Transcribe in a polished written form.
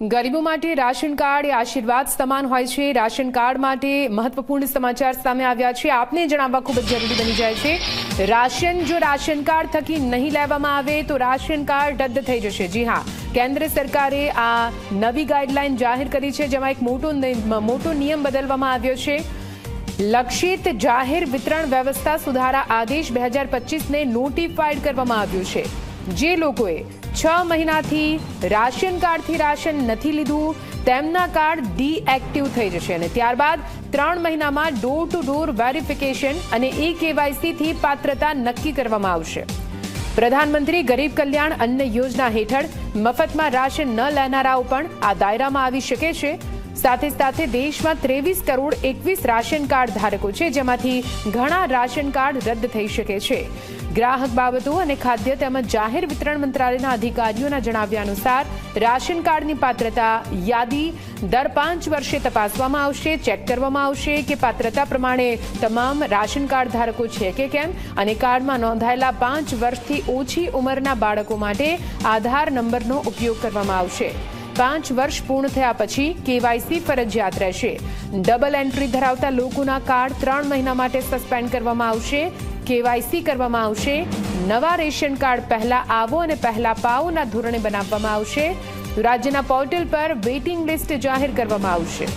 ગરીબો માટે ration card એ આશીર્વાદ સમાન હોય છે। રાશન કાર્ડ માટે મહત્વપૂર્ણ સમાચાર સામે આવ્યા છે। આપને જણાવવા ખૂબ જ જરૂરી બની જાય છે। રાશન કાર્ડ થકી નહીં લેવામાં આવે તો રાશન કાર્ડ રદ થઈ જશે। જી હા, કેન્દ્ર સરકારે આ નવી ગાઈડલાઈન જાહેર કરી છે, જેમાં એક મોટો નિયમ બદલવામાં આવ્યો છે। લક્ષિત જાહેર વિતરણ વ્યવસ્થા સુધારા આદેશ 2025ને નોટિફાઈડ કરવામાં આવ્યું છે। જે લોકોએ 6 મહિનાથી રાશન કાર્ડથી રાશન નથી લીધું તેમના કાર્ડ ડીએક્ટિવ થઈ જશે અને ત્યારબાદ 3 મહિનામાં ડોર ટુ ડોર વેરિફિકેશન અને KYC થી પાત્રતા નક્કી કરવામાં આવશે। પ્રધાનમંત્રી ગરીબ કલ્યાણ અન્ન યોજના હેઠળ મફતમાં રાશન ન લેનારાઓ પણ આ દાયરામાં આવી શકે છે। સાથે દેશમાં 23 કરોડ 21 રાશન કાર્ડ ધારકો છે, જેમાંથી ઘણા રાશન કાર્ડ રદ થઈ શકે છે। ગ્રાહક બાબતો અને ખાદ્ય તેમજ જાહેર વિતરણ મંત્રાલયના અધિકારીઓના જણાવ્યા અનુસાર રાશન કાર્ડની પાત્રતા યાદી દર 5 વર્ષે તપાસવામાં આવશે। ચેક કરવામાં આવશે કે પાત્રતા પ્રમાણે તમામ રાશન કાર્ડ ધારકો છે કે કેમ અને કાર્ડમાં નોંધાયેલા 5 વર્ષથી ઓછી ઉંમરના બાળકો માટે આધાર નંબરનો ઉપયોગ કરવામાં આવશે। 5 વર્ષ પૂર્ણ થયા પછી KYC ફરજિયાત રહેશે। ડબલ એન્ટ્રી ધરાવતા લોકોના કાર્ડ 3 મહિના માટે સસ્પેન્ડ કરવામાં આવશે। KYC કરવામાં આવશે। નવા રેશન કાર્ડ પહેલા આવો અને પહેલા પાઓના ધોરણે બનાવવામાં આવશે। રાજ્યના પોર્ટલ પર વેઇટિંગ લિસ્ટ જાહેર કરવામાં આવશે।